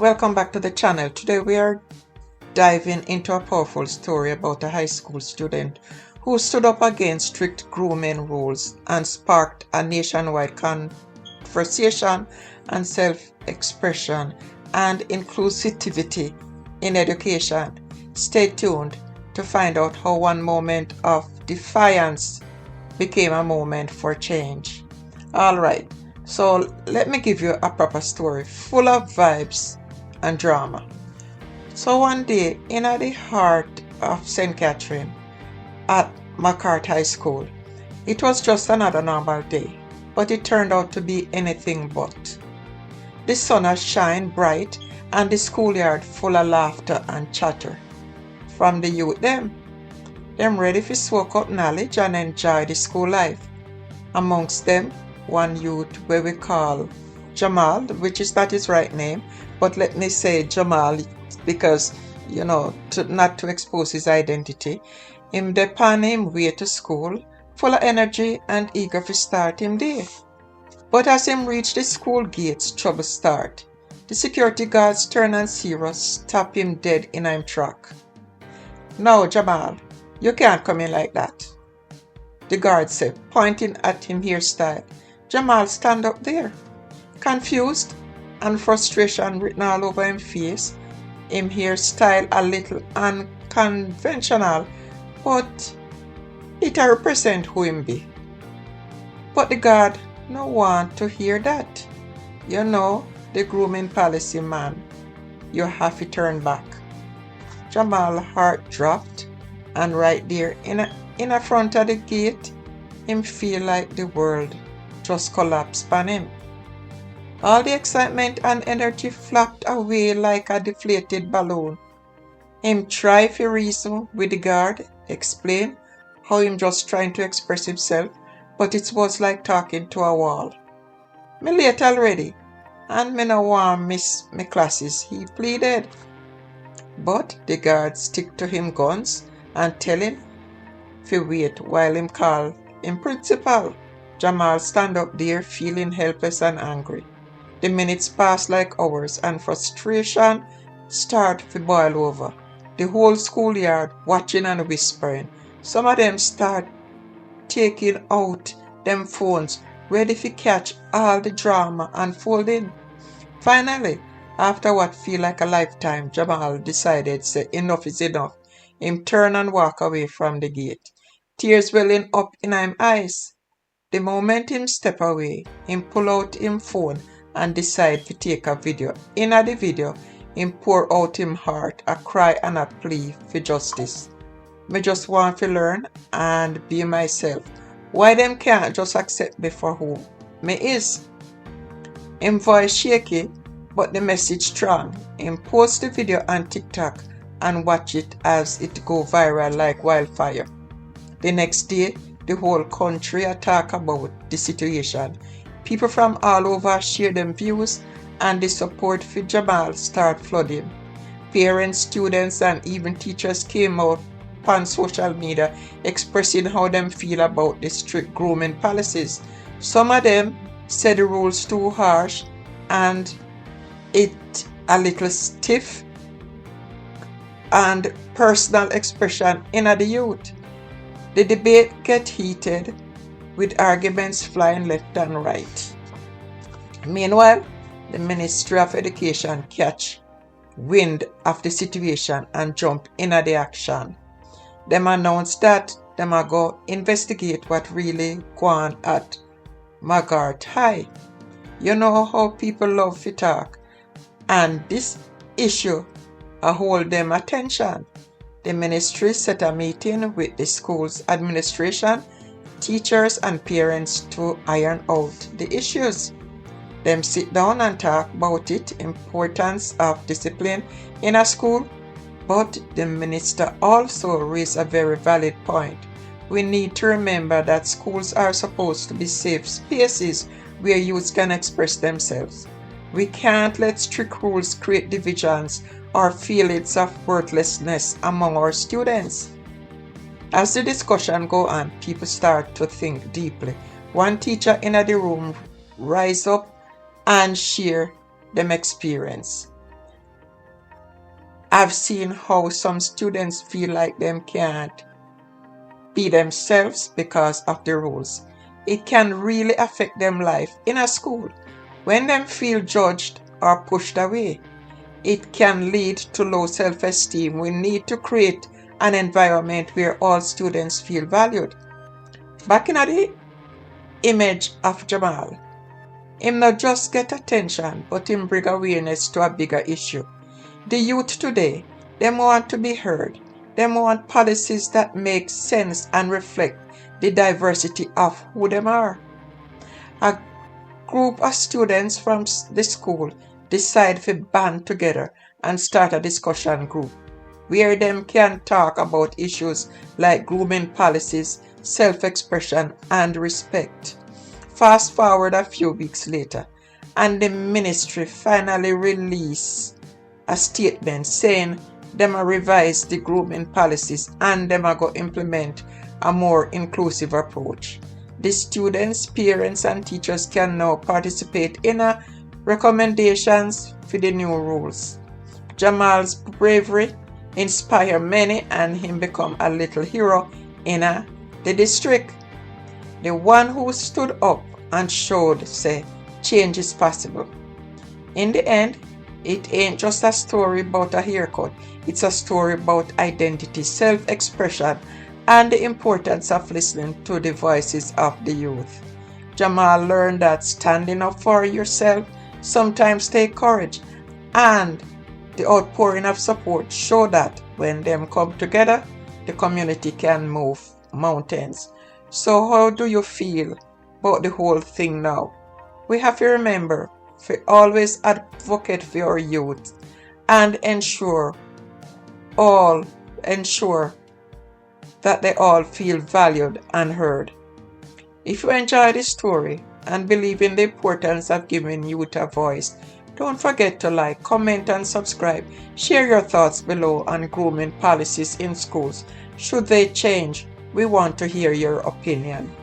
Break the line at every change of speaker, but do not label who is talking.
Welcome back to the channel. Today we are diving into a powerful story about a high school student who stood up against strict grooming rules and sparked a nationwide conversation on self-expression and inclusivity in education. Stay tuned to find out how one moment of defiance became a moment for change. Alright, so let me give you a proper story full of vibes and drama. So one day in the heart of St. Catherine at McCart High School, it was just another normal day, but it turned out to be anything but. The sun has shined bright and the schoolyard full of laughter and chatter from the youth them ready to soak up knowledge and enjoy the school life. Amongst them, one youth where we call Jamal, which is not his right name, but let me say Jamal because, not to expose his identity. Him depend him way to school, full of energy and eager to start him day. But as him reach the school gates, trouble start. The security guards turn and serious, stop him dead in him track. "No, Jamal, you can't come in like that," the guard said, pointing at him hairstyle. Jamal stand up there, confused and frustration written all over him face. Him hairstyle a little unconventional, but it represent who him be. But the guard no want to hear that. The grooming policy man. You have to turn back. Jamal's heart dropped, and right there in a front of the gate, him feel like the world just collapsed on him. All the excitement and energy flopped away like a deflated balloon. Him try to reason with the guard, explain how him just trying to express himself, but it was like talking to a wall. "Me late already, and me no want miss me classes," he pleaded. But the guard stick to him guns and tell him to wait while him call him principal. Jamal stand up there feeling helpless and angry. The minutes pass like hours and frustration start to boil over. The whole schoolyard watching and whispering. Some of them start taking out them phones, ready to catch all the drama unfolding. Finally, after what feel like a lifetime, Jamal decided say enough is enough. Him turn and walk away from the gate, tears welling up in him eyes. The moment him step away, him pull out him phone and decide to take a video. In the video, him pour out him heart, a cry and a plea for justice. "Me just want to learn and be myself. Why them can't just accept me for who me is?" Him voice shaky, but the message strong. Him post the video on TikTok and watch it as it go viral like wildfire. The next day, the whole country talk about the situation. People from all over share them views and the support for Jamal start flooding. Parents, students and even teachers came out on social media expressing how them feel about the strict grooming policies. Some of them said the rules too harsh and it a little stiff and personal expression in the youth. The debate get heated with arguments flying left and right. Meanwhile, the Ministry of Education catch wind of the situation and jump in the action. Them announced that them are go investigate what really go on at McCart High. You know how people love to talk, and this issue hold them attention. The ministry set a meeting with the school's administration, teachers and parents to iron out the issues. Them sit down and talk about it, importance of discipline in a school, but the minister also raised a very valid point. We need to remember that schools are supposed to be safe spaces where youths can express themselves. We can't let strict rules create divisions or feelings of worthlessness among our students. As the discussion go on, people start to think deeply. One teacher in the room rise up and share them experience. I've seen how some students feel like they can't be themselves because of the rules. It can really affect them life in a school. When they feel judged or pushed away, it can lead to low self-esteem. We need to create an environment where all students feel valued. Back in the image of Jamal, him not just get attention, but him bring awareness to a bigger issue. The youth today, them want to be heard. Them want policies that make sense and reflect the diversity of who them are. A group of students from the school decide to band together and start a discussion group where them can talk about issues like grooming policies, self-expression, and respect. Fast forward a few weeks later, and the ministry finally released a statement saying them a revise the grooming policies and them a go implement a more inclusive approach. The students, parents, and teachers can now participate in recommendations for the new rules. Jamal's bravery inspired many and him become a little hero in the district. The one who stood up and showed say change is possible. In the end, it ain't just a story about a haircut. It's a story about identity, self-expression, and the importance of listening to the voices of the youth. Jamal learned that standing up for yourself sometimes takes courage, and the outpouring of support show that when them come together, the community can move mountains. So how do you feel about the whole thing now? We have to remember to always advocate for our youth and ensure that they all feel valued and heard. If you enjoy this story and believe in the importance of giving youth a voice, don't forget to like, comment, and subscribe. Share your thoughts below on grooming policies in schools. Should they change? We want to hear your opinion.